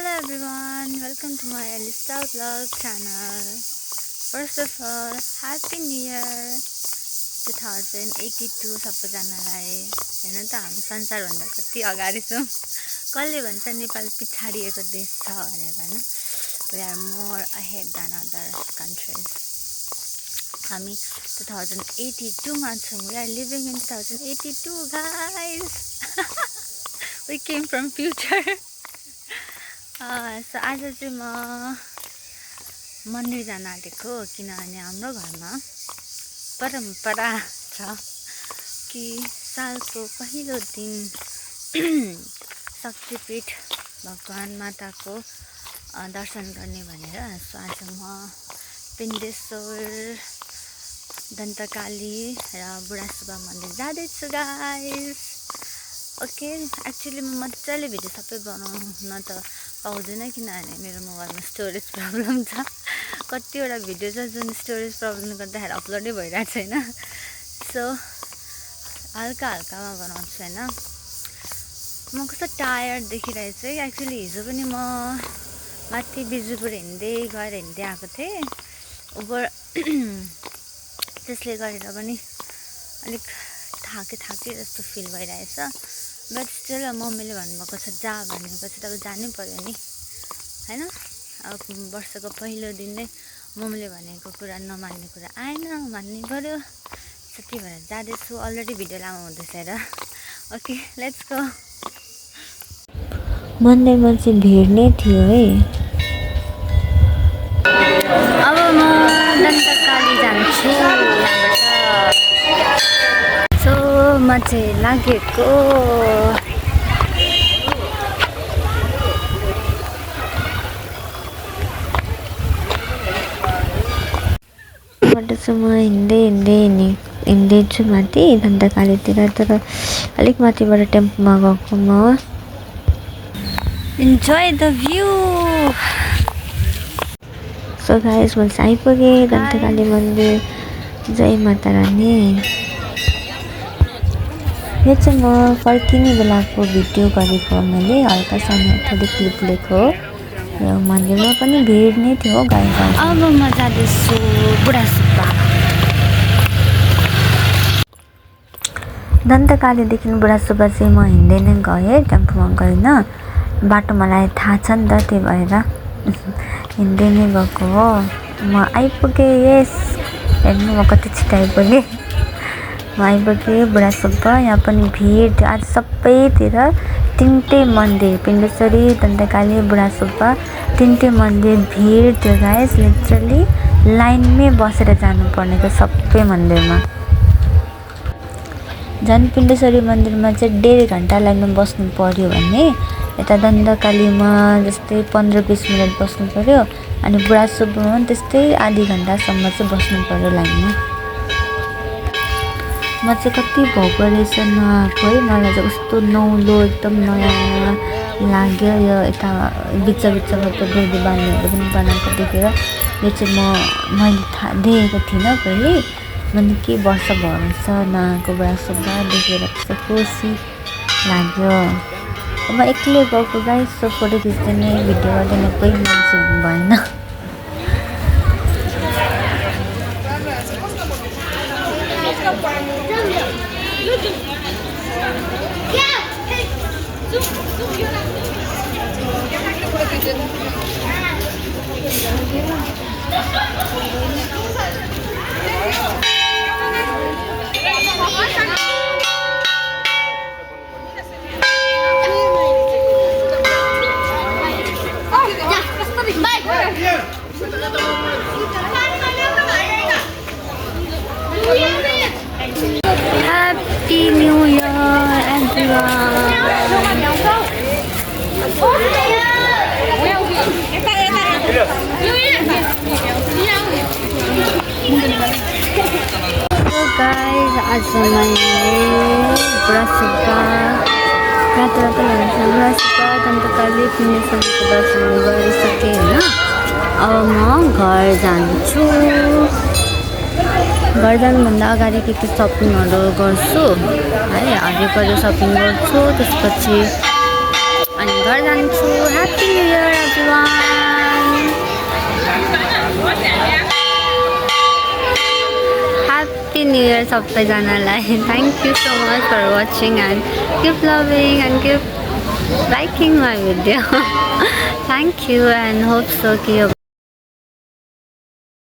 Hello everyone, welcome to my Alista vlog channel. First of all, Happy New Year 2082 सबैजनालाई। हैन त हामी संसारभन्दा कति अगाडि छौं। कसले भन्छ नेपाल पिछाडिएको देश छ भनेर हैन। We are more ahead than other countries. हामी 2082 मा छौं। We are living in 2082 guys. We came from future. So आज चाहिँ म मन्दिर जान आँटेको किनभने हाम्रो घरमा परम्परा छ कि सालको पहिलो दिन शक्तिपीठ भगवान माताको दर्शन गर्ने भनेर। सो आज म पिण्डेश्वर दन्तकाली र बुढासुब्बा मन्दिर जाँदैछु गाइस। ओके, एक्चुअली म मजाले भिडियो सबै बनाउन त पाउँदैन किनभने मेरो मोबाइलमा स्टोरेज प्रब्लम छ। कतिवटा भिडियो छ जुन स्टोरेज प्रब्लमले गर्दाखेरि अपलोडै भइरहेको छैन। सो हल्का हल्कामा बनाउँछु हैन। म कस्तो टायर्ड देखिरहेको छु। एक्चुअली हिजो पनि म माथि बिजुपुर हिँड्दै आएको थिएँ उबर। त्यसले गरेर पनि अलिक थाके जस्तो फिल भइरहेछ। बट स्टिल मम्मीले भन्नुभएको छ जा भनेको छ त जानै पर्यो नि हैन। अब वर्षको पहिलो दिन नै मम्मीले भनेको कुरा नमान्ने कुरा आएन, मान्नै पर्यो। त्यही भएर जाँदैछु। अलरेडी भिडियो लामो हुँदैछ र। Okay, let's go. मन्दिरमा चाहिँ भिड नै थियो है। अब म दन्तकाली जान्छु यहाँबाट। सो म चाहिँ लागेको बाटोसम्म हिँड्दैछु माथि दन्तकालीतिर। तर अलिक माथिबाट टेम्पोमा गएको म। Enjoy the view. So guys म आइपुगेँ दन्तकाली मन्दिर। जय माता रानी। यो चाहिँ म फर्किने बेलाको भिडियो गरेको। मैले हल्का सानो थोरै क्लिप लिएको। यो मन्दिरमा पनि भिड नै थियो गाइस। अब म जाँदैछु बुढासुब्बा। दन्तकालीदेखि बुढासुब्बा चाहिँ म हिँड्दै नै गएँ, टेम्पोमा गइनँ। बाटो मलाई थाहा छ नि त, त्यही भएर हिँड्दै नै गएको हो। म आइपुगेँ। यस, हेर्नु म कति छिटो आइपुगेँ। म आइपुगेँ बुढासुब्बा। यहाँ पनि भिड थियो आज सबैतिर। तिनटै मन्दिर, पिण्डेश्वरी, दन्तकाली, बुढासुब्बा, तिनटै मन्दिर भिड थियो गाइस। लिटरली लाइनमै बसेर जानुपर्ने थियो सबै मन्दिरमा। झन् पिण्डेश्वरी मन्दिरमा चाहिँ 1.5 घन्टा लाइनमा बस्नु पर्यो भने यता दन्तकालीमा जस्तै 15-20 मिनट बस्नु पर्यो। अनि बुढासुब्बामा त्यस्तै आधी घन्टासम्म चाहिँ बस्नु पर्यो लाइनमा। म चाहिँ कति भएको रहेछ नआएको है। मलाई चाहिँ कस्तो नौलो एकदम नयाँ लाग्यो। यो यता बिचमा त डोरी बाल्नेहरू पनि बनाएको देखेर यो चाहिँ मैले देखेको थिइनँ पहिले। मैले के वर्ष भएछ नआएको बुढासुब्बा देखेर कस्तो खुसी लाग्यो। म एक्लै गएको गाइस। सो फोटो खिच्दैन, भिडियो गर्दैन, कोही मान्छे भएन। Happy New Year everyone. So guys, आज मैले बुढासुब्बा बुढासुब्बा दन्तकाली पिण्डेश्वरीको दर्शन गरिसकेँ होइन। अब म घर जान्छु। घर जानुभन्दा अगाडि के सपिङहरू गर्छु है। हरियो परियो सपिङ गर्छु। त्यसपछि अनि घर जान्छु। Happy new year everyone. Happy new year सबैजनालाई। Thank you so much for watching and keep loving and keep liking my video. Thank you and hope so कि